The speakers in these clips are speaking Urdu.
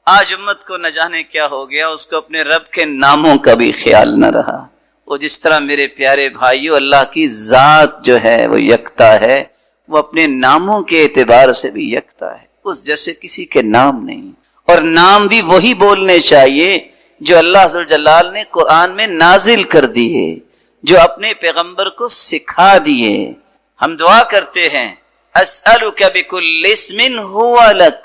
آج امت کو نہ جانے کیا ہو گیا، اس کو اپنے رب کے ناموں کا بھی خیال نہ رہا۔ وہ جس طرح میرے پیارے بھائیو اللہ کی ذات جو ہے وہ یکتا ہے، وہ اپنے ناموں کے اعتبار سے بھی یکتا ہے، اس جیسے کسی کے نام نہیں، اور نام بھی وہی بولنے چاہیے جو اللہ عز و جلال نے قرآن میں نازل کر دیے، جو اپنے پیغمبر کو سکھا دیے۔ ہم دعا کرتے ہیں اسألک بکل اسم ہوا لک،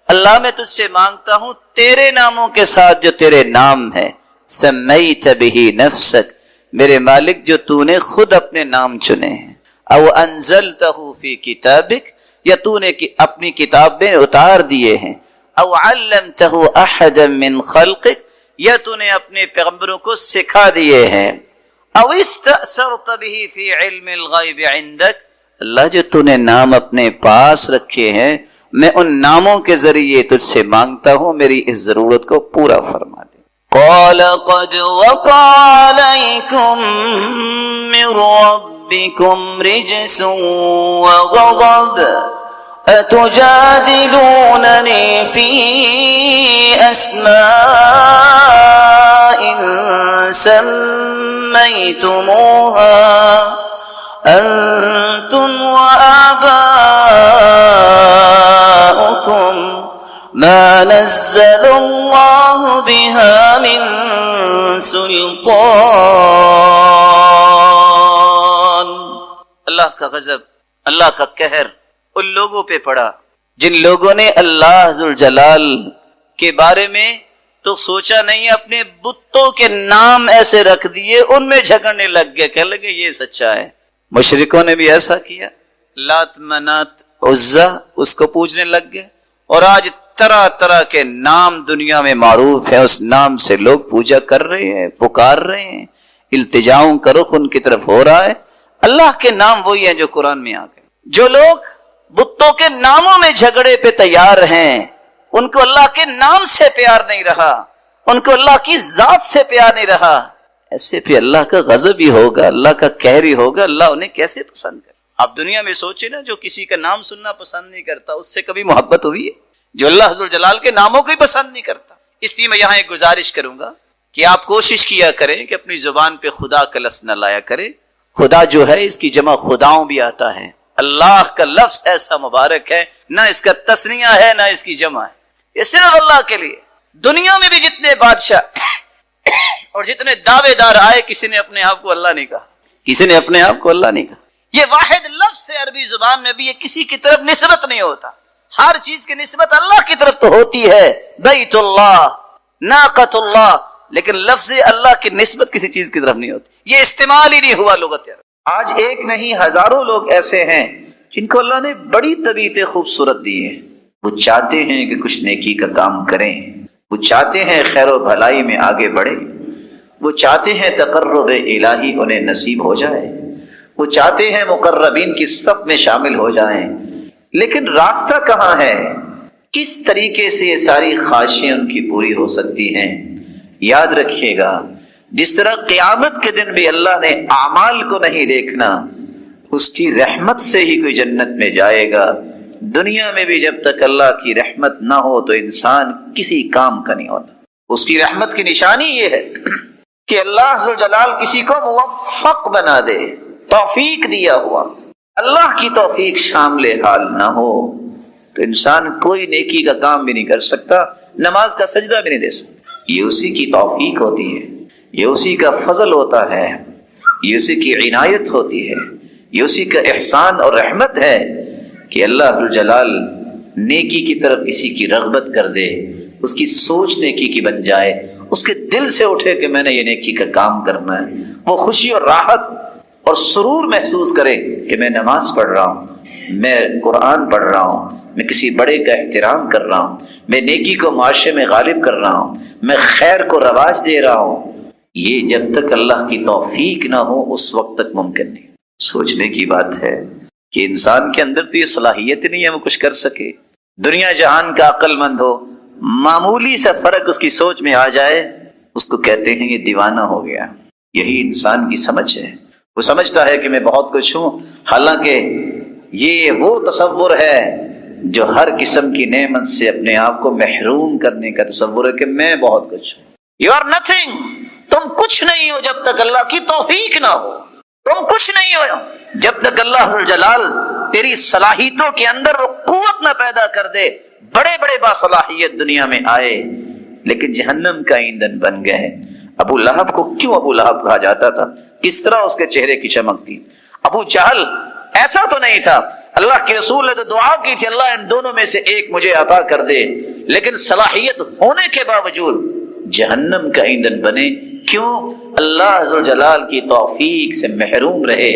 اللہ میں تجھ سے مانگتا ہوں تیرے ناموں کے ساتھ جو تیرے نام ہے، سمیت بہ نفسک، میرے مالک جو تو نے خود اپنے نام چنے ہیں، او انزلتہ فی کتابک، یا تو نے اپنی کتاب میں اتار دیے ہیں، او علمتہ احدا من خلقک، یا تو نے اپنے پیغمبروں کو سکھا دیے ہیں، او استأثرت بہ فی علم الغیب عندک، اللہ جو تو نے نام اپنے پاس رکھے ہیں، میں ان ناموں کے ذریعے تجھ سے مانگتا ہوں میری اس ضرورت کو پورا فرما دے۔ قال قد وقع علیکم من ربکم رجس وغضب اتجادلوننی فی اسماء سمیتموها انتم وآباؤکم ما نزل اللہ بها من سلطان۔ اللہ کا غضب، اللہ کا قہر ان لوگوں پہ پڑا جن لوگوں نے اللہ عز و جلال کے بارے میں تو سوچا نہیں، اپنے بتوں کے نام ایسے رکھ دیے، ان میں جھگڑنے لگ گئے، کہنے لگے یہ سچا ہے۔ مشرکوں نے بھی ایسا کیا، لات منات عزا اس کو پوجنے لگ گئے، اور آج طرح طرح کے نام دنیا میں معروف ہیں، اس نام سے لوگ پوجا کر رہے ہیں، پکار رہے ہیں، التجاؤں کا رخ ان کی طرف ہو رہا ہے۔ اللہ کے نام وہی ہیں جو قرآن میں آ گئے۔ جو لوگ بتوں کے ناموں میں جھگڑے پہ تیار ہیں، ان کو اللہ کے نام سے پیار نہیں رہا، ان کو اللہ کی ذات سے پیار نہیں رہا، ایسے پہ اللہ کا غضب ہی ہوگا، اللہ کا قہر ہی ہوگا، اللہ انہیں کیسے پسند کرے؟ آپ دنیا میں سوچیں نا، جو کسی کا نام سننا پسند نہیں کرتا، اس سے کبھی محبت ہوئی ہے؟ جو اللہ عز و جلال کے ناموں کو ہی پسند نہیں کرتا۔ اس لیے میں یہاں ایک گزارش کروں گا کہ آپ کوشش کیا کریں کہ اپنی زبان پہ خدا کا لفظ نہ لایا کرے۔ خدا جو ہے اس کی جمع خداؤں بھی آتا ہے، اللہ کا لفظ ایسا مبارک ہے، نہ اس کا تثنیہ ہے نہ اس کی جمع ہے، یہ صرف اللہ کے لیے۔ دنیا میں بھی جتنے بادشاہ اور جتنے دعوے دار آئے، کسی نے اپنے آپ کو اللہ نہیں کہا، کسی نے اپنے آپ کو اللہ نہیں کہا۔ یہ واحد لفظ ہے عربی زبان میں بھی، یہ کسی کی طرف نسبت نہیں ہوتا، ہر چیز کی نسبت اللہ کی طرف تو ہوتی ہے، بیت اللہ، ناقۃ اللہ، لیکن لفظ اللہ کی نسبت کسی چیز کی طرف نہیں ہوتی، یہ استعمال ہی نہیں ہوا لغت عرب۔ آج ایک نہیں ہزاروں لوگ ایسے ہیں جن کو اللہ نے بڑی طبیعتیں خوبصورت دی ہیں، وہ چاہتے ہیں کہ کچھ نیکی کا کام کریں، وہ چاہتے ہیں خیر و بھلائی میں آگے بڑھیں، وہ چاہتے ہیں تقرب الہی انہیں نصیب ہو جائے، وہ چاہتے ہیں مقربین کی صف میں شامل ہو جائیں، لیکن راستہ کہاں ہے؟ کس طریقے سے یہ ساری خواہشیں ان کی پوری ہو سکتی ہیں؟ یاد رکھیے گا، جس طرح قیامت کے دن بھی اللہ نے اعمال کو نہیں دیکھنا، اس کی رحمت سے ہی کوئی جنت میں جائے گا۔ دنیا میں بھی جب تک اللہ کی رحمت نہ ہو تو انسان کسی کام کا نہیں ہوتا۔ اس کی رحمت کی نشانی یہ ہے کہ اللہ عز و جلال کسی کو موفق بنا دے، توفیق دیا ہوا۔ اللہ کی توفیق شامل حال نہ ہو تو انسان کوئی نیکی کا کام بھی نہیں کر سکتا، نماز کا سجدہ بھی نہیں دے سکتا۔ یہ اسی کی توفیق ہوتی ہے، یہ اسی کا فضل ہوتا ہے، یہ اسی کی عنایت ہوتی ہے، یہ اسی کا احسان اور رحمت ہے کہ اللہ عز و جلال نیکی کی طرف کسی کی رغبت کر دے، اس کی سوچ نیکی کی بن جائے، اس کے دل سے اٹھے کہ میں نے یہ نیکی کا کام کرنا ہے، وہ خوشی اور راحت اور سرور محسوس کرے کہ میں نماز پڑھ رہا ہوں، میں قرآن پڑھ رہا ہوں، میں کسی بڑے کا احترام کر رہا ہوں، میں نیکی کو معاشرے میں غالب کر رہا ہوں، میں خیر کو رواج دے رہا ہوں۔ یہ جب تک اللہ کی توفیق نہ ہو اس وقت تک ممکن نہیں۔ سوچنے کی بات ہے کہ انسان کے اندر تو یہ صلاحیت نہیں ہے وہ کچھ کر سکے۔ دنیا جہان کا عقل مند ہو، معمولی سا فرق اس کی سوچ میں آ جائے، اس کو کہتے ہیں یہ دیوانہ ہو گیا۔ یہی انسان کی سمجھ ہے، وہ سمجھتا ہے کہ میں بہت کچھ ہوں، حالانکہ یہ وہ تصور ہے جو ہر قسم کی نعمت سے اپنے آپ کو محروم کرنے کا تصور ہے کہ میں بہت کچھ ہوں. You are nothing. تم کچھ نہیں ہو جب تک اللہ کی توفیق نہ ہو. تم کچھ نہیں ہو جب تک اللہ جلال تیری صلاحیتوں کے اندر وہ قوت نہ پیدا کر دے. بڑے بڑے باصلاحیت دنیا میں آئے لیکن جہنم کا ایندھن بن گئے. ابو لہب کو کیوں ابو لہب کہا جاتا تھا؟ کس طرح اس کے چہرے کی چمک تھی. ابو جہل ایسا تو نہیں تھا. اللہ کے رسول نے تو دعا کی تھی اللہ ان دونوں میں سے ایک مجھے عطا کر دے، لیکن صلاحیت ہونے کے باوجود جہنم کا ایندھن بنے. کیوں؟ اللہ عز و جلال کی توفیق سے محروم رہے.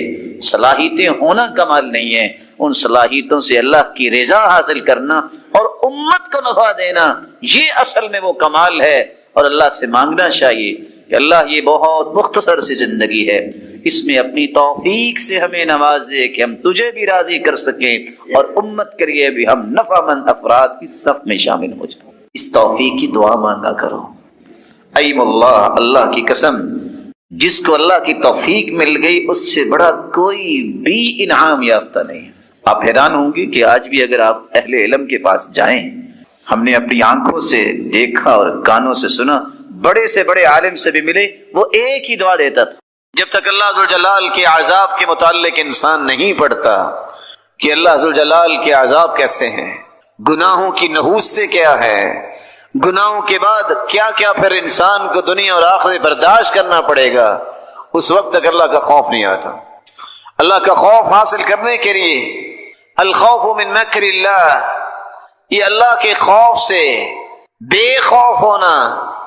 صلاحیتیں ہونا کمال نہیں ہے، ان صلاحیتوں سے اللہ کی رضا حاصل کرنا اور امت کو نفع دینا یہ اصل میں وہ کمال ہے. اور اللہ سے مانگنا چاہیے کہ اللہ یہ بہت مختصر سی زندگی ہے، اس میں اپنی توفیق سے ہمیں نواز دے کہ ہم تجھے بھی راضی کر سکیں اور امت کے لیے بھی ہم نفع مند افراد کی صف میں شامل ہو جائیں. اس توفیق کی دعا مانگا کرو. ایم اللہ، اللہ کی قسم، جس کو اللہ کی توفیق مل گئی اس سے بڑا کوئی بھی انعام یافتہ نہیں. آپ حیران ہوں گے کہ آج بھی اگر آپ اہل علم کے پاس جائیں، ہم نے اپنی آنکھوں سے دیکھا اور کانوں سے سنا، بڑے سے بڑے عالم سے بھی ملے، وہ ایک ہی دعا دیتا تھا. جب تک اللہ عز و جلال کے عذاب کے متعلق انسان نہیں پڑھتا کہ اللہ عز و جلال کے عذاب کیسے ہیں، گناہوں کی نحوستیں کیا ہے، گناہوں کے بعد کیا کیا پھر انسان کو دنیا اور آخرت برداشت کرنا پڑے گا، اس وقت تک اللہ کا خوف نہیں آتا. اللہ کا خوف حاصل کرنے کے لیے الخوف من مکر اللہ، یہ اللہ کے خوف سے بے خوف ہونا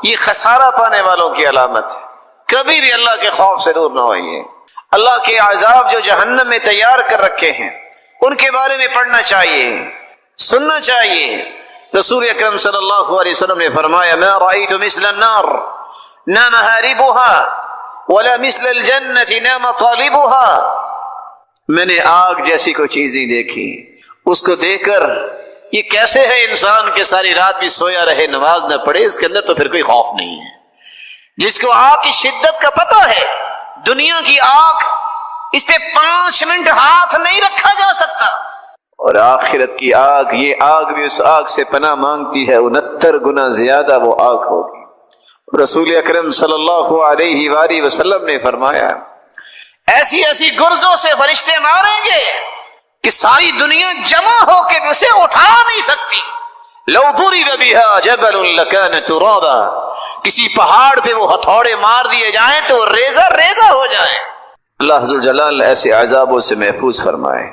یہ خسارہ پانے والوں کی علامت ہے. کبھی بھی اللہ کے خوف سے دور نہ ہوئیے. اللہ کے عذاب جو جہنم میں تیار کر رکھے ہیں ان کے بارے میں پڑھنا چاہیے، سننا چاہیے. رسول اکرم صلی اللہ علیہ وسلم نے فرمایا ما رأيت مثل النار نام هاربها ولا مثل الجنة نام طالبها. میں نے آگ جیسی کوئی چیز نہیں دیکھی، اس کو دیکھ کر یہ کیسے ہے انسان کے ساری رات بھی سویا رہے نماز نہ پڑھے، اس کے اندر تو پھر کوئی خوف نہیں ہے. جس کو آگ کی شدت کا پتہ ہے، دنیا کی آگ اس پہ 5 منٹ ہاتھ نہیں رکھا جا سکتا، اور آخرت کی آگ، یہ آگ بھی اس آگ سے پناہ مانگتی ہے 69 گنا زیادہ وہ آگ ہوگی. رسول اکرم صلی اللہ علیہ وآلہ وسلم نے فرمایا ایسی ایسی گرزوں سے فرشتے ماریں گے کہ ساری دنیا جمع ہو کے بھی اسے اٹھا نہیں سکتی. لو ضرب بها جبل لكان ترابا، کسی پہاڑ پہ وہ ہتھوڑے مار دیے جائیں تو ریزہ ریزہ ہو جائیں. اللہ عز و جلال ایسے عذابوں سے محفوظ فرمائے.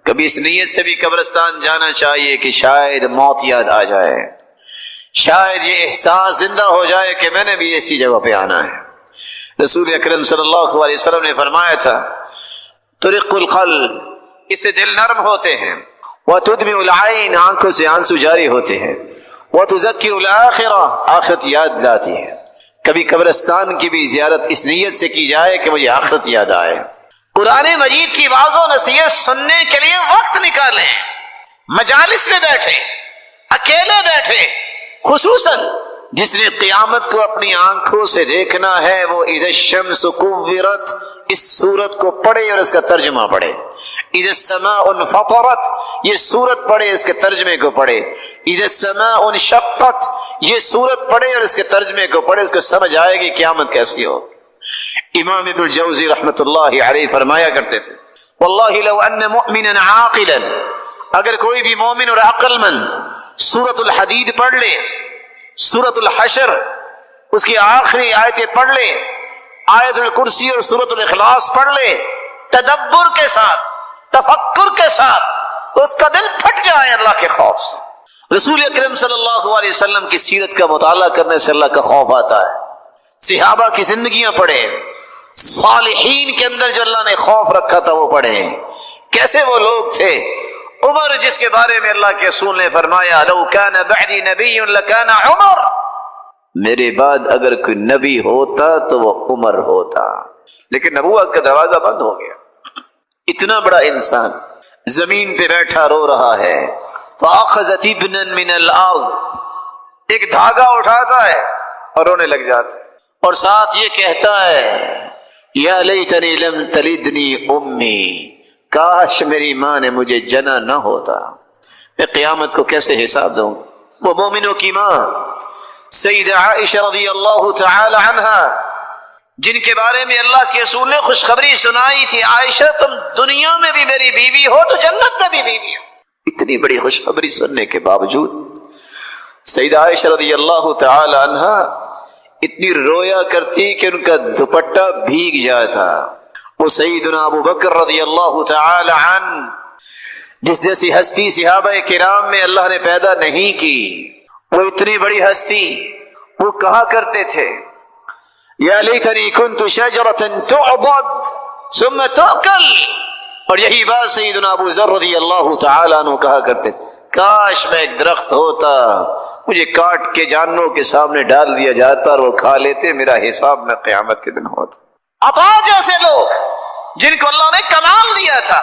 کبھی اس نیت سے بھی قبرستان جانا چاہیے کہ شاید موت یاد آ جائے، شاید یہ احساس زندہ ہو جائے کہ میں نے بھی ایسی جگہ پہ آنا ہے. رسول اکرم صلی اللہ علیہ وسلم نے فرمایا تھا طرق القلب، اس سے دل نرم ہوتے ہیں، وتدمع العین، آنکھوں سے آنسو جاری ہوتے ہیں، وتزکی الآخرہ، آخرت یاد لاتی ہے. کبھی قبرستان کی بھی زیارت اس نیت سے کی جائے کہ مجھے آخرت یاد آئے. قرآن مجید کی واعظ و نصیحت سننے کے لیے وقت نکالیں، مجالس میں بیٹھے، اکیلے بیٹھے. خصوصاً جس نے قیامت کو اپنی آنکھوں سے دیکھنا ہے وہ اذا الشمس کورت، اس سورت کو پڑھے اور اس کا ترجمہ پڑھے. اذا السماء انفطرت، یہ سورت پڑھے اس کے ترجمے کو پڑھے. اذا السماء انشقت، یہ سورت پڑھے اور اس کے ترجمے کو پڑھے، اس کو سمجھ آئے گی قیامت کیسی ہو. امام ابن الجوزی رحمۃ اللہ علیہ فرمایا کرتے تھے واللہ لو ان مؤمنا عاقلا، اگر کوئی بھی مومن اور عقل مند سورۃ الحدید پڑھ لے، سورۃ الحشر اس کی آخری آیتیں پڑھ لے، آیت الکرسی اور سورۃ الاخلاص پڑھ لے تدبر کے ساتھ، تفکر کے ساتھ، تو اس کا دل پھٹ جائے اللہ کے خوف سے. رسول اکرم صلی اللہ علیہ وسلم کی سیرت کا مطالعہ کرنے سے اللہ کا خوف آتا ہے. صحابہ کی زندگیاں پڑھے، صالحین کے اندر جو اللہ نے خوف رکھا تھا وہ پڑھے. کیسے وہ لوگ تھے. عمر جس کے بارے میں اللہ کے رسول نے فرمایا لو کان بعدی نبی لکان عمر، میرے بعد اگر کوئی نبی ہوتا تو وہ عمر ہوتا. لیکن نبوت کا دروازہ بند ہو گیا. اتنا بڑا انسان زمین پہ بیٹھا رو رہا ہے. فاخذت ابنا من الارض، ایک دھاگا اٹھاتا ہے اور رونے لگ جاتا ہے، اور ساتھ یہ کہتا ہے یا لیتنی لم تلدنی امی، کاش میری ماں نے مجھے جنا نہ ہوتا، میں قیامت کو کیسے حساب دوں؟ وہ مومنوں کی ماں سیدہ عائشہ رضی اللہ تعالی عنہا، جن کے بارے میں اللہ کے رسول نے خوشخبری سنائی تھی، عائشہ تم دنیا میں بھی میری بیوی ہو تو جنت میں بھی بیوی ہو، اتنی بڑی خوشخبری سننے کے باوجود سیدہ عائشہ رضی اللہ تعالی عنہا اتنی رویا کرتی کہ ان کا دوپٹہ بھیگ جاتا۔ وہ سیدنا ابو بکر رضی اللہ تعالی عنہ، جس جیسی ہستی صحابہ کرام میں اللہ نے پیدا نہیں کی، وہ اتنی بڑی ہستی، وہ کہا کرتے تھے یا لیتنی کنت شجرۃ تعضد ثم تؤکل، اور یہی بات سیدنا ابو ذر رضی اللہ تعالی عنہ کہا کرتے، کاش میں ایک درخت ہوتا، مجھے کاٹ کے جانوروں کے سامنے ڈال دیا جاتا اور وہ کھا لیتے، میرا حساب میں قیامت کے دن ہوتا۔ عطا جیسے لوگ جن کو اللہ نے کمال دیا تھا،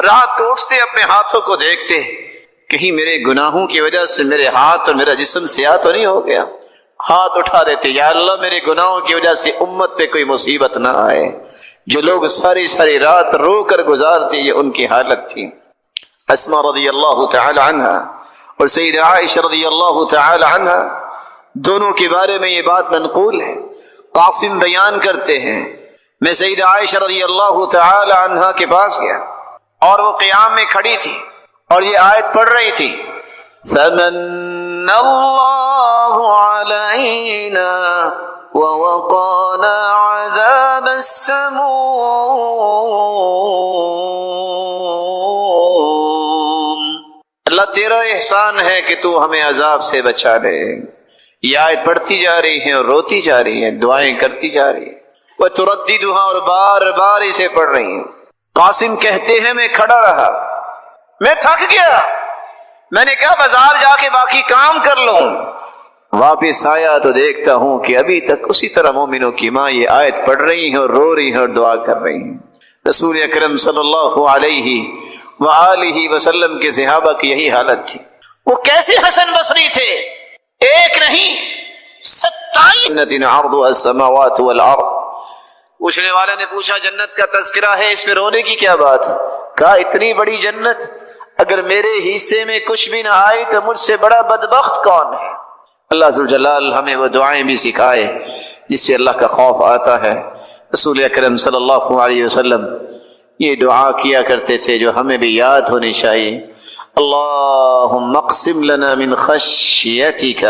رات کو اٹھتے اپنے ہاتھوں کو دیکھتے، کہیں میرے گناہوں کی وجہ سے میرے ہاتھ اور میرا جسم سیاہ تو نہیں ہو گیا، ہاتھ اٹھا دیتے، یا اللہ میرے گناہوں کی وجہ سے امت پہ کوئی مصیبت نہ آئے۔ جو لوگ ساری ساری رات رو کر گزارتے، یہ ان کی حالت تھی۔ اسماء رضی اللہ تعالی عنہ اور سیدہ عائشہ رضی اللہ تعالی عنہ، دونوں کے بارے میں یہ بات منقول ہے۔ قاسم بیان کرتے ہیں، میں سیدہ عائشہ رضی اللہ تعالی عنہ کے پاس گیا اور وہ قیام میں کھڑی تھی اور یہ آیت پڑھ رہی تھی، فَمَنَّ اللَّهُ عَلَيْنَا وَوَقَانَا عَذَابَ السَّمُومِ، اللہ تیرا احسان ہے کہ تو ہمیں عذاب سے بچا لے۔ یہ آیت پڑھتی جا رہی ہے اور روتی جا رہی ہے، دعائیں کرتی جا رہی ہے، وہ ترددھا، اور بار بار اسے پڑھ رہی ہیں۔ قاسم کہتے ہیں میں کھڑا رہا، میں تھک گیا، میں نے کہا بازار جا کے باقی کام کر لوں، واپس آیا تو دیکھتا ہوں کہ ابھی تک اسی طرح مومنوں کی ماں یہ آیت پڑھ رہی ہیں اور رو رہی ہیں اور دعا کر رہی ہیں۔ رسول اکرم صلی اللہ علیہ وآلہ وسلم کے صحابہ کی یہی حالت تھی۔ وہ کیسے حسن بصری تھے، ایک نہیں 27 جنت عرضها السماوات والارض۔ پوچھنے والے نے پوچھا جنت کا تذکرہ ہے، اس میں رونے کی کیا بات ہے؟ کہا اتنی بڑی جنت اگر میرے حصے میں کچھ بھی نہ آئی تو مجھ سے بڑا بدبخت کون ہے؟ اللہ ذوالجلال ہمیں وہ دعائیں بھی سکھائے جس سے اللہ کا خوف آتا ہے۔ رسول اکرم صلی اللہ علیہ وسلم یہ دعا کیا کرتے تھے جو ہمیں بھی یاد ہونی چاہیے، اللہم اقسم لنا من خشیتک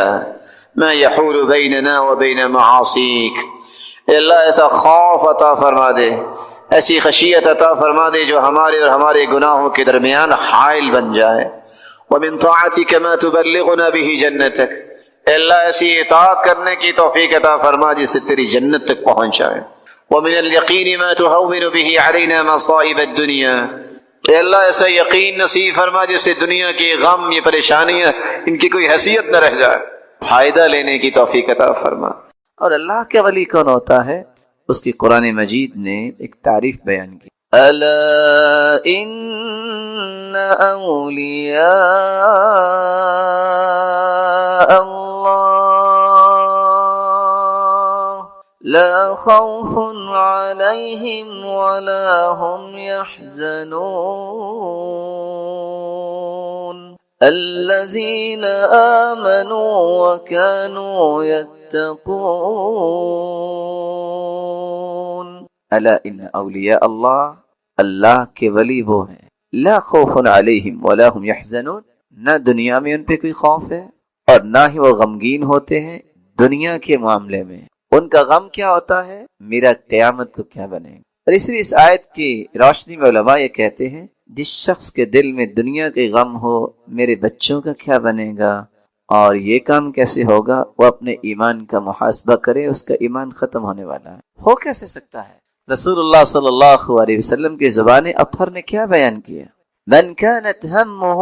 ما یحول بیننا وبین معاصیک، اے اللہ ایسا خوف عطا فرما دے، ایسی خشیت عطا فرما دے جو ہمارے اور ہمارے گناہوں کے درمیان حائل بن جائے، ومن طاعتک ما تبلغنا به جنتک، اے اللہ ایسی اطاعت کرنے کی توفیق عطا فرما جس سے تیری جنت تک پہنچ جائے، ومن الیقین ما تهون به علینا مصائب الدنیا، اے اللہ ایسا یقین نصیب فرما جس سے دنیا کے غم، یہ پریشانیاں، ان کی کوئی حیثیت نہ رہ جائے، فائدہ لینے کی توفیق عطا فرما۔ اور اللہ کے ولی کون ہوتا ہے؟ اس کی قرآن مجید نے ایک تعریف بیان کی، الا ان اولیاء اللہ لا خوف علیہم ولا هم يحزنون الذین آمنوا وكانوا يتقون الا ان اولیاء اللہ، اللہ کے ولی وہ ہیں، لا خوف علیہم ولا هم يحزنون، نہ دنیا میں ان پہ کوئی خوف ہے اور نہ ہی وہ غمگین ہوتے ہیں دنیا کے معاملے میں۔ ان کا غم کیا ہوتا ہے؟ میرا قیامت کو کیا بنے گا۔ اور اس لیے اس آیت کی روشنی میں علماء یہ کہتے ہیں جس شخص کے دل میں دنیا کے غم ہو، میرے بچوں کا کیا بنے گا اور یہ کام کیسے ہوگا، وہ اپنے ایمان کا محاسبہ کرے، اس کا ایمان ختم ہونے والا ہے۔ ہو کیسے سکتا ہے؟ رسول اللہ صلی اللہ علیہ وسلم کی زبان اطہر نے کیا بیان کیا؟ من كانت همه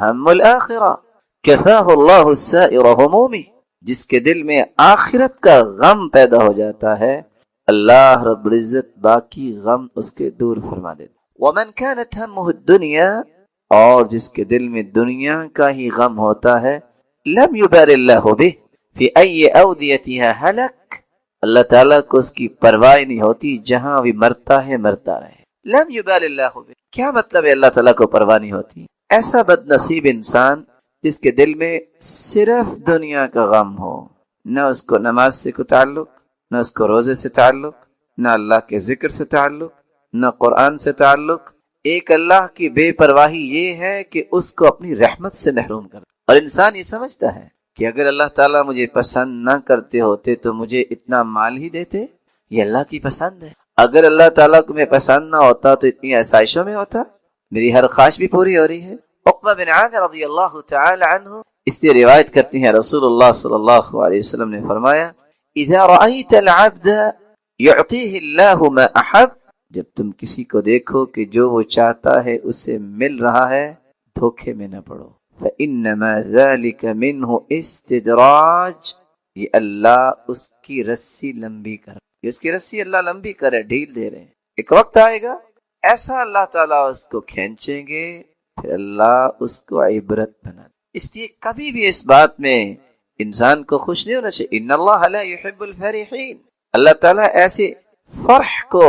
هم الآخرة كفاه الله السائر همومه، جس کے دل میں آخرت کا غم پیدا ہو جاتا ہے اللہ رب العزت باقی غم اس کے دور فرما دیتا۔ ومن كانت همه الدنيا، اور جس کے دل میں دنیا کا ہی غم ہوتا ہے، لم يبال الله به في اي اوديتها هلك، اللہ تعالیٰ کو اس کی پرواہ نہیں ہوتی، جہاں بھی مرتا ہے مرتا رہے۔ لم يبال الله به، کیا مطلب ہے اللہ تعالیٰ کو پرواہ نہیں ہوتی؟ ایسا بد نصیب انسان جس کے دل میں صرف دنیا کا غم ہو، نہ اس کو نماز سے کوئی تعلق، نہ اس کو روزے سے تعلق، نہ اللہ کے ذکر سے تعلق، نہ قرآن سے تعلق. ایک اللہ کی بے پرواہی یہ ہے کہ اس کو اپنی رحمت سے محروم کر. اور انسان یہ سمجھتا ہے کہ اگر اللہ تعالیٰ مجھے پسند نہ کرتے ہوتے تو مجھے اتنا مال ہی دیتے. یہ اللہ کی پسند ہے. اگر اللہ تعالیٰ کو میں پسند نہ ہوتا تو اتنی آسائشوں میں ہوتا. میری ہر خواہش بھی پوری ہو رہی ہے. عقبہ بن عامر رضی اللہ تعالی عنہ اس لیے روایت کرتی ہیں رسول اللہ صلی اللہ علیہ وسلم نے فرمایا اذا رأيت العبد يعطيه الله ما احب، جب تم کسی کو دیکھو کہ جو وہ چاہتا ہے اسے مل رہا ہے، دھوکے میں نہ پڑو. فإنما ذلك منه استدراج، یہ اللہ اس کی رسی لمبی کر، اس کی رسی اللہ لمبی کرے، ڈھیل دے رہے ہیں. ایک وقت آئے گا ایسا اللہ تعالیٰ اس کو کھینچیں گے، پھر اللہ اس کو عبرت بنا. اس لیے کبھی بھی اس بات میں انسان کو خوش نہیں ہونا چاہیے. ان اللہ لا يحب الفرحین، اللہ تعالیٰ ایسے فرح کو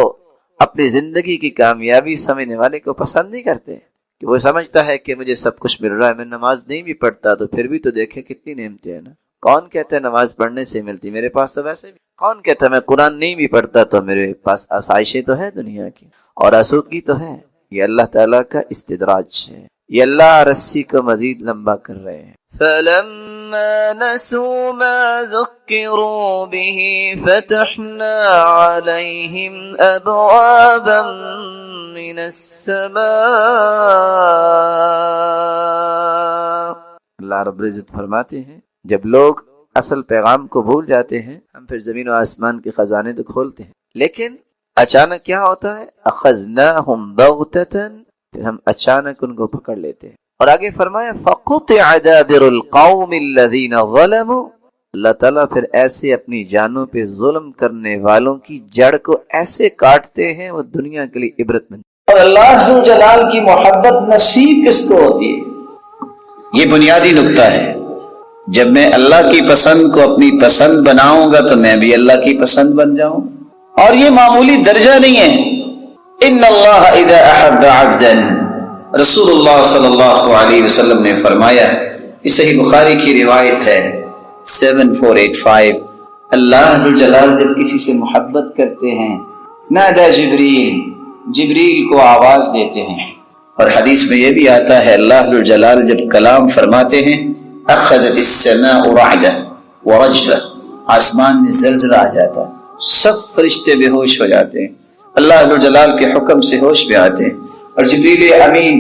اپنی زندگی کی کامیابی سمجھنے والے کو پسند نہیں کرتے کہ وہ سمجھتا ہے کہ مجھے سب کچھ مل رہا ہے، میں نماز نہیں بھی پڑھتا تو پھر بھی تو دیکھیں کتنی نعمتیں ہیں نا. کون کہتا ہے نماز پڑھنے سے ملتی؟ میرے پاس تو ویسے بھی. کون کہتا ہے میں قرآن نہیں بھی پڑھتا تو میرے پاس آسائشیں تو ہے دنیا کی اور آسودگی تو ہے. یہ اللہ تعالیٰ کا استدراج ہے. یہ اللہ رسی کو مزید لمبا کر رہے ہیں. فَلَمَّا نَسُوا مَا ذُكِّرُوا بِهِ فَتَحْنَا عَلَيْهِمْ أَبْوَابًا مِّنَ السَّمَاءِ. اللہ رب العزت فرماتے ہیں جب لوگ اصل پیغام کو بھول جاتے ہیں ہم پھر زمین و آسمان کے خزانے تو کھولتے ہیں، لیکن اچانک کیا ہوتا ہے؟ اخذناہم بغتۃ، پھر ہم اچانک ان کو پکڑ لیتے ہیں. اور آگے فرمایا فقطع دابر القوم الذین ظلموا، اللہ تعالیٰ پھر ایسے اپنی جانوں پہ ظلم کرنے والوں کی جڑ کو ایسے کاٹتے ہیں وہ دنیا کے لیے عبرت مند. اور اللہ ذو جلال کی محبت نصیب کس کو ہوتی ہے؟ یہ بنیادی نقطہ ہے. جب میں اللہ کی پسند کو اپنی پسند بناؤں گا تو میں بھی اللہ کی پسند بن جاؤں. اور یہ معمولی درجہ نہیں ہے. ان اللہ اذا احب عبدا، رسول اللہ صلی اللہ علیہ وسلم نے فرمایا، یہ صحیح بخاری کی روایت ہے 7485، اللہ ذو جلال جب کسی سے محبت کرتے ہیں نادى جبریل، جبریل کو آواز دیتے ہیں. اور حدیث میں یہ بھی آتا ہے اللہ ذو جلال جب کلام فرماتے ہیں اخذت السماء رعدا ورجفا، آسمان میں زلزلہ آ جاتا ہے، سب فرشتے بے ہوش ہو جاتے ہیں، اللہ ذو جلال کے حکم سے ہوش میں آتے ہیں. اور جبریل امین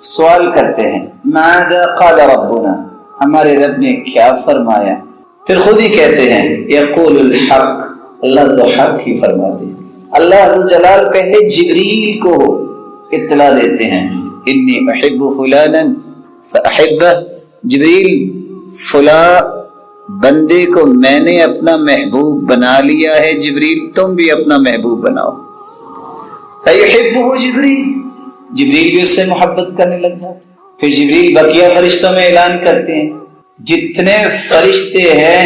سوال کرتے ہیں ماذا قال ربنا، ہمارے رب نے کیا فرمایا؟ پھر خود ہی کہتے ہیں یقول الحق، اللہ تو حق ہی فرماتے ہیں. اللہ ذو جلال پہلے جبریل کو اطلاع دیتے ہیں انی احب فلانا فاحبہ، جبریل فلاں بندے کو میں نے اپنا محبوب بنا لیا ہے، جبریل تم بھی اپنا محبوب بناؤ. فیحبہ جبریل، جبریل بھی اس سے محبت کرنے لگ جاتے. پھر جبریل بقیہ فرشتوں میں اعلان کرتے ہیں جتنے فرشتے ہیں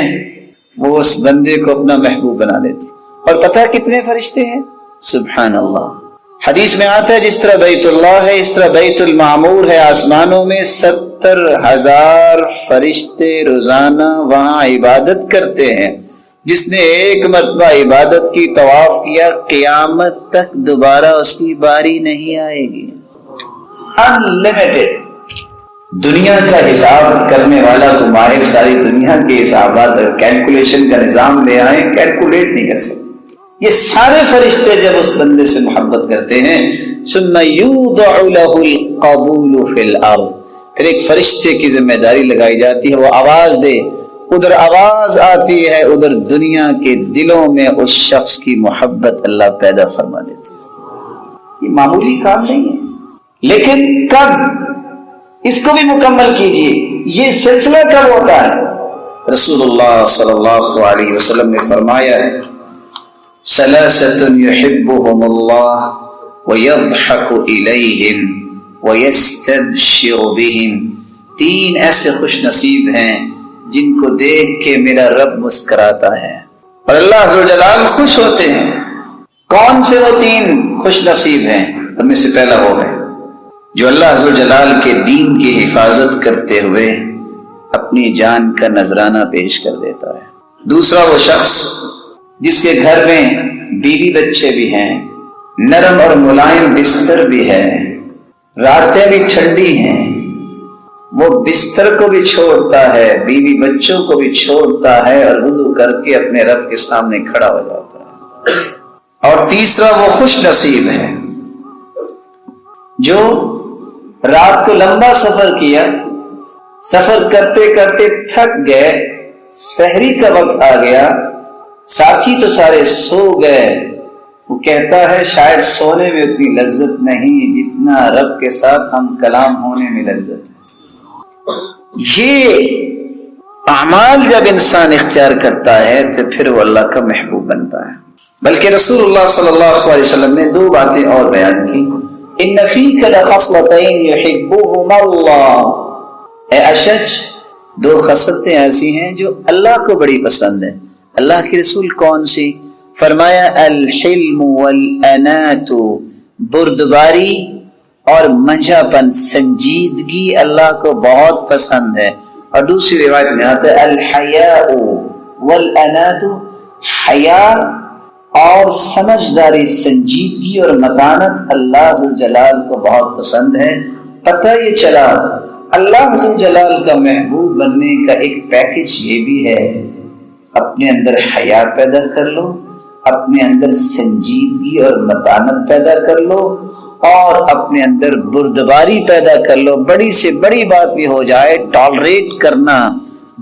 وہ اس بندے کو اپنا محبوب بنا لیتے. اور پتہ کتنے فرشتے ہیں؟ سبحان اللہ. حدیث میں آتا ہے جس طرح بیت اللہ ہے اس طرح بیت المعمور ہے، آسمانوں میں 70,000 فرشتے روزانہ وہاں عبادت کرتے ہیں. جس نے ایک مرتبہ عبادت کی طواف کیا قیامت تک دوبارہ اس کی باری نہیں آئے گی. انلمیٹڈ. دنیا کا حساب کرنے والا کو ماہر ساری دنیا کے حسابات اور کیلکولیشن کا نظام لے آئیں، کیلکولیٹ نہیں کر سکتے. یہ سارے فرشتے جب اس بندے سے محبت کرتے ہیں ثم یوضع له القبول فی الارض، پھر ایک فرشتے کی ذمہ داری لگائی جاتی ہے وہ آواز دے. ادھر آواز آتی ہے، ادھر دنیا کے دلوں میں اس شخص کی محبت اللہ پیدا فرما دیتی ہے. یہ معمولی کام نہیں ہے، لیکن کب اس کو بھی مکمل کیجئے. یہ سلسلہ کب ہوتا ہے؟ رسول اللہ صلی اللہ علیہ وسلم نے فرمایا ثلاثة يحبهم الله ويضحك إليهم ويستبشر بهم، 3 ایسے خوش نصیب ہیں جن کو دیکھ کے میرا رب مسکراتا ہے اور اللہ ذو جلال خوش ہوتے ہیں. کون سے وہ 3 خوش نصیب ہیں؟ ان میں سے پہلا وہ ہے جو اللہ عز و جلال کے دین کی حفاظت کرتے ہوئے اپنی جان کا نذرانہ پیش کر دیتا ہے۔ دوسرا وہ شخص جس کے گھر میں بیوی بچے بھی ہیں، نرم اور ملائم بستر بھی ہے، راتیں بھی ٹھنڈی ہیں، وہ بستر کو بھی چھوڑتا ہے، بیوی بچوں کو بھی چھوڑتا ہے اور وضو کر کے اپنے رب کے سامنے کھڑا ہو جاتا ہے۔ اور تیسرا وہ خوش نصیب ہے جو رات کو لمبا سفر کیا، سفر کرتے کرتے تھک گئے، سحری کا وقت آ گیا، ساتھی تو سارے سو گئے، وہ کہتا ہے شاید سونے میں اتنی لذت نہیں جتنا رب کے ساتھ ہم کلام ہونے میں لذت ہے۔ یہ اعمال جب انسان اختیار کرتا ہے تو پھر وہ اللہ کا محبوب بنتا ہے۔ بلکہ رسول اللہ صلی اللہ علیہ وسلم نے دو باتیں اور بیان کی، ان فیک لخصلتین یحبہما اللہ، اے اشج دو خصلتیں ایسی ہیں جو اللہ کو بڑی پسند ہیں۔ اللہ کے رسول کون سی؟ فرمایا الحلم والانات، بردباری اور منجھا پن، سنجیدگی اللہ کو بہت پسند ہے۔ اور دوسری روایت میں آتا ہے الحیاء والانات، حیا اور سمجھداری، سنجیدگی اور متانت اللہ ذو جلال کو بہت پسند ہے۔ پتہ یہ چلا اللہ ذو جلال کا محبوب بننے کا ایک پیکج یہ بھی ہے، اپنے اندر حیا پیدا کر لو، اپنے اندر سنجیدگی اور متانت پیدا کر لو، اور اپنے اندر بردباری پیدا کر لو۔ بڑی سے بڑی بات بھی ہو جائے ٹالریٹ کرنا،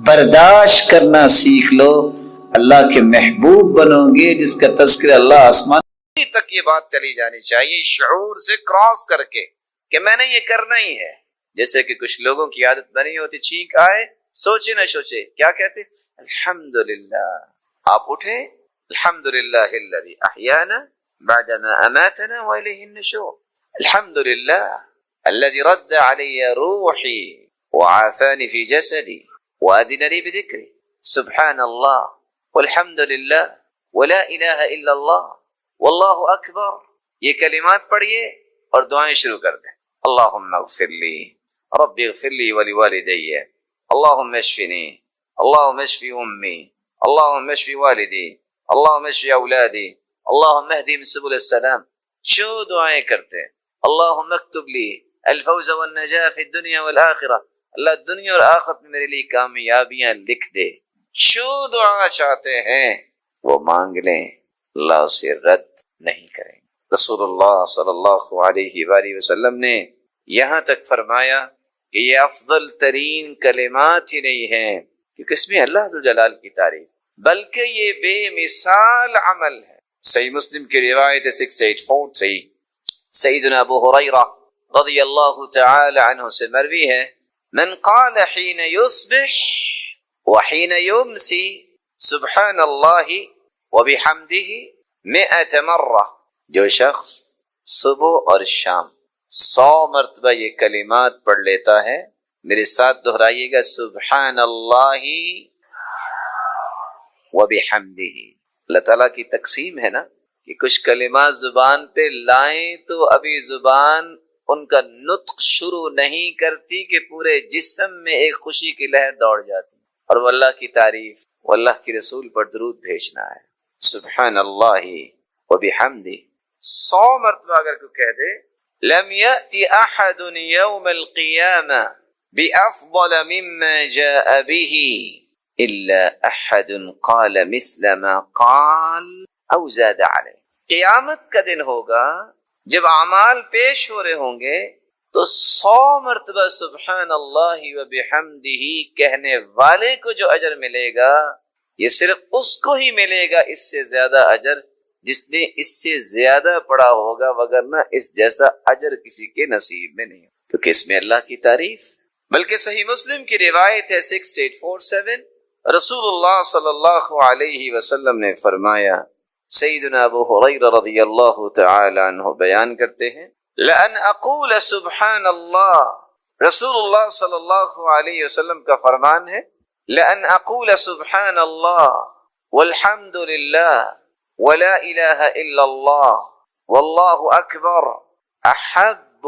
برداشت کرنا سیکھ لو، اللہ کے محبوب بنو گے جس کا تذکرہ اللہ آسمان تک یہ بات چلی جانی چاہیے، شعور سے کراس کر کے کہ میں نے یہ کرنا ہی ہے۔ جیسے کہ کچھ لوگوں کی عادت بنی ہوتی، چھینک آئے سوچے نہ سوچے کیا کہتے، الحمدللہ۔ آپ اٹھے، الحمدللہ الذی احیانا بعدما اماتنا والیہ النشور، الحمدللہ الذی رد علی روحی وعافانی فی جسدی وأذن لي بذکری، سبحان اللہ والحمدللہ ولا الہ الا اللہ واللہ اکبر۔ یہ کلمات پڑھیے اور دعائیں شروع کر دیں۔ اللہم اغفر لی، رب اغفر لی ولوالدی، اللہم اشفنی، اللہم اشفی امی، اللہم اشفی والدی، اللہم اشفی اولادی، اللہم اہدیم سبل السلام۔ جو دعائیں کرتے ہیں، اللہم اکتب لی الفوز والنجاح فی الدنیا والآخرہ، اللہ دنیا اور آخرت میں میرے لیے کامیابیاں لکھ دے۔ جو دعا چاہتے ہیں وہ مانگ لیں، اللہ اسے رد نہیں کریں۔ رسول اللہ صلی اللہ علیہ وآلہ وسلم نے یہاں تک فرمایا کہ یہ افضل ترین کلمات ہی نہیں ہیں کیونکہ اس میں اللہ ذو جلال کی تعریف، بلکہ یہ بے مثال عمل ہے۔ صحیح مسلم کی روایت 6843 سیدنا ابو ہریرہ رضی اللہ تعالی عنہ سے مروی ہے، من قال حین یصبح وحین یمسی سبحان اللہ وبحمدہ 100 مرہ، جو شخص صبح اور شام 100 مرتبہ یہ کلمات پڑھ لیتا ہے، میرے ساتھ دہرائیے گا، سبحان اللہ وبحمدہ۔ اللہ تعالیٰ کی تقسیم ہے نا کہ کچھ کلمات زبان پہ لائیں تو ابھی زبان ان کا نطق شروع نہیں کرتی کہ پورے جسم میں ایک خوشی کی لہر دوڑ جاتی، اور وہ اللہ کی تعریف، وہ اللہ کی رسول پر درود بھیجنا ہے۔ سبحان اللہ وبحمدہ 100 مرتبہ اگر کوئی کہہ دے، لم یأتی احد یوم القیامہ بافضل مما جاء به الا احد قال مثل ما قال او زاد علیہ۔ قیامت کا دن ہوگا جب اعمال پیش ہو رہے ہوں گے تو 100 مرتبہ سبحان اللہ وبحمدہ کہنے والے کو جو اجر ملے گا، یہ صرف اس کو ہی ملے گا، اس سے زیادہ اجر جس نے اس سے زیادہ پڑھا ہوگا، وگرنہ اس جیسا اجر کسی کے نصیب میں نہیں، کیونکہ اس میں اللہ کی تعریف۔ بلکہ صحیح مسلم کی روایت ہے 6847 رسول اللہ صلی اللہ علیہ وسلم نے فرمایا، سیدنا ابو ہریرہ رضی اللہ تعالی عنہ بیان کرتے ہیں، لأن اقول سبحان اللہ، رسول اللہ صلی اللہ علیہ وسلم کا فرمان ہے، لأن اقول سبحان اللہ والحمد للہ ولا الہ الا اللہ واللہ اکبر احب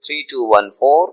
3214,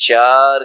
4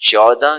14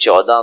14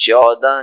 14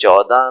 14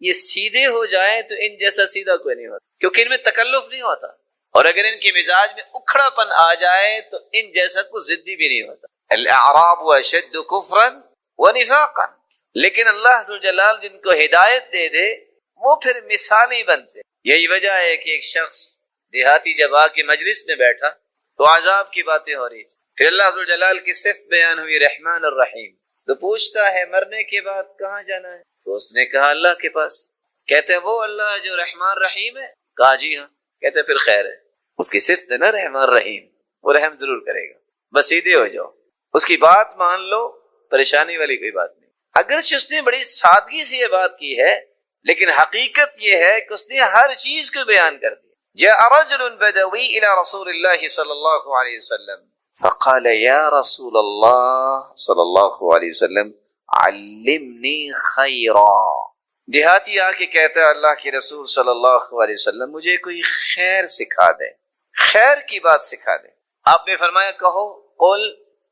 یہ سیدھے ہو جائیں تو ان جیسا سیدھا کوئی نہیں ہوتا، کیونکہ ان میں تکلف نہیں ہوتا، اور اگر ان کے مزاج میں اکھڑا پن آ جائے تو ان جیسا کوئی ضدی بھی نہیں ہوتا۔ الاعراب اشد کفرا ونفاقا، لیکن اللہ ذو الجلال جن کو ہدایت دے دے وہ پھر مثالی بنتے۔ یہی وجہ ہے کہ ایک شخص دیہاتی جب آ کے مجلس میں بیٹھا تو عذاب کی باتیں ہو رہی تھی، پھر اللہ ذو الجلال کی صفت بیان ہوئی رحمان الرحیم، تو پوچھتا ہے مرنے کے بعد کہاں جانا ہے؟ تو اس نے کہا اللہ کے پاس۔ کہتے ہیں وہ اللہ جو رحمان رحیم ہے؟ کہا جی ہاں۔ کہتے ہیں پھر خیر ہے، اس کی صفت ہے نا رحمان رحیم، وہ رحم ضرور کرے گا، بس سیدھے ہو جاؤ، اس کی بات مان لو، پریشانی والی کوئی بات نہیں۔ اگرچہ اس نے بڑی سادگی سے یہ بات کی ہے، لیکن حقیقت یہ ہے کہ اس نے ہر چیز کو بیان کر دیا۔ جاء رجل بدوی الى رسول اللہ صلی اللہ علیہ وسلم فقال یا رسول اللہ صلی اللہ علیہ وسلم علمنی خیرا۔ دیہاتی آ کے کہتا ہے اللہ کے رسول صلی اللہ علیہ وسلم مجھے کوئی خیر سکھا دے، خیر کی بات سکھا دے۔ آپ نے فرمایا کہو قل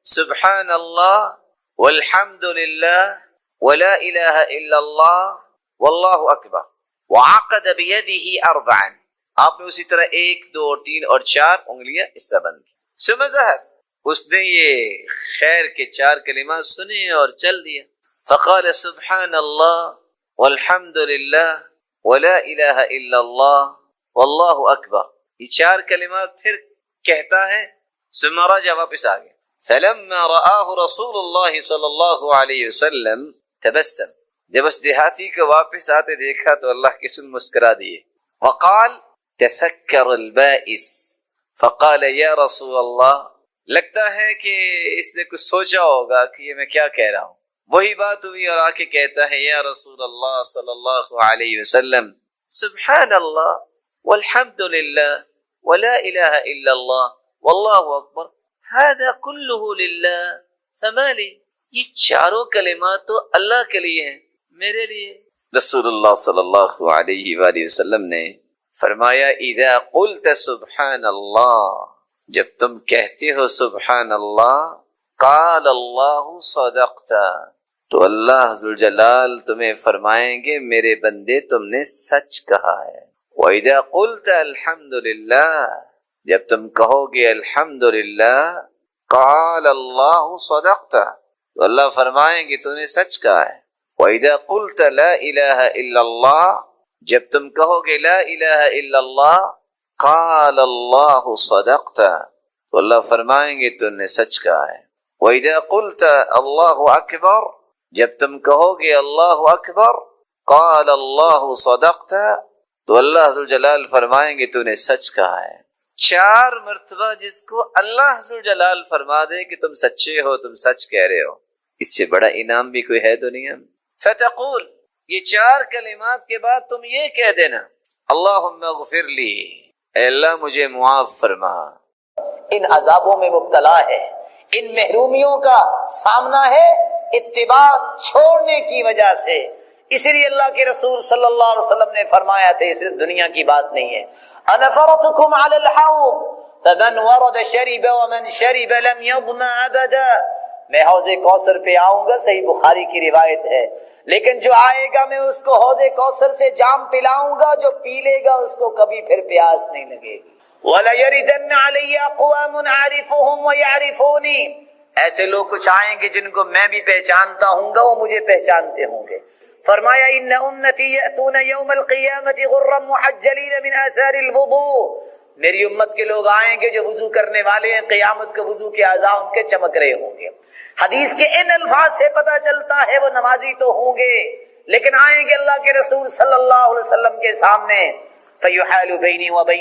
سبحان اللہ والحمد للہ ولا الہ الا اللہ واللہ اکبر وعقد بیدہ اربعا۔ آپ نے اسی طرح 1 2 3 اور 4 انگلیاں اس طرح بند کی۔ ثم ذهب، اس نے یہ خیر کے 4 کلمات سنے اور چل دیا۔ فقال سبحان اللہ والحمد للہ ولا الہ الا اللہ واللہ اکبر، یہ 4 کلمات پھر کہتا ہے، ثم رجع، واپس آ گیا۔ فلما رآہ رسول اللہ صلی اللہ علیہ وسلم تبسم، جب اس دیہاتی کو واپس آتے دیکھا تو اللہ کے رسول مسکرا دیے۔ وقال تفکر البائس فقال یا رسول اللہ، لگتا ہے کہ اس نے کچھ سوچا ہوگا کہ یہ میں کیا کہہ رہا ہوں، وہی بات ہوئی اور آ کے کہتا ہے یا رسول اللہ صلی اللہ علیہ وسلم سبحان اللہ والحمد للہ ولا الہ الا اللہ واللہ اکبر هذا كله للہ فما لی، یہ 4 کلمات تو اللہ کے لیے ہیں، میرے لیے۔ رسول اللہ صلی اللہ علیہ وآلہ وسلم نے فرمایا اذا قلت سبحان اللہ، جب تم کہتے ہو سبحان اللہ، قال اللہ صدقت، تو اللہ ذوالجلال تمہیں فرمائیں گے میرے بندے تم نے سچ کہا ہے۔ وَإِذَا قُلْتَ الْحَمْدُ لِلَّهِ، جب تم کہو گے الحمدللہ، قال اللہ صدقت، تو اللہ فرمائیں گے تو نے سچ کہا ہے۔ وَإِذَا قُلْتَ لَا إِلَهَ إِلَّا اللَّهِ، جب تم کہو گے لا الہ الا اللہ، قال اللہ صدقت، تو اللہ فرمائیں گے تو نے سچ کہا ہے۔ وَإِذَا قُلْتَ اللہ اکبر، جب تم کہو گے اللہ اکبر، قال اللہ صدقت، تو اللہ ذوالجلال فرمائیں گے تو نے سچ کہا ہے۔ 4 مرتبہ جس کو اللہ ذوالجلال فرما دے کہ تم سچے ہو، تم سچ کہہ رہے ہو، اس سے بڑا انعام بھی کوئی ہے دنیا میں۔ فتقول، یہ 4 کلمات کے بعد تم یہ کہہ دینا اللہم اغفر لی، اے اللہ مجھے معاف فرما۔ ان عذابوں میں مبتلا ہے، ان محرومیوں کا سامنا ہے اتباع چھوڑنے کی وجہ سے، اسی لیے اللہ کے رسول صلی اللہ علیہ وسلم نے فرمایا تھا، صرف دنیا کی بات نہیں ہے، انا فرطکم علی الحوض فمن ورد شرب ومن شرب لم یظمأ ابدا، میں حوض کوثر پہ آؤں گا، صحیح بخاری کی روایت ہے، لیکن جو آئے گا میں اس کو حوض کوثر سے جام پلاؤں گا، جو پی لے گا اس کو کبھی پھر پیاس نہیں لگے گی۔ وَلَيَرِدَنَّ عَلَيَّ أَقْوَامٌ أَعْرِفُهُمْ وَيَعْرِفُونِي، ایسے لوگ کچھ آئیں گے جن کو میں بھی پہچانتا ہوں گا، وہ مجھے پہچانتے ہوں گے۔ فرمایا ان امتی یأتون یوم القیامت غرا محجلین من آثار الوضوء، میری امت کے لوگ آئیں گے جو وضو کرنے والے ہیں، قیامت کے وضو کے اعضاء ان کے چمک رہے ہوں گے۔ حدیث کے ان الفاظ سے پتہ چلتا ہے وہ نمازی تو ہوں گے، لیکن آئیں گے اللہ کے رسول صلی اللہ علیہ وسلم کے سامنے، فیحال بینی و بین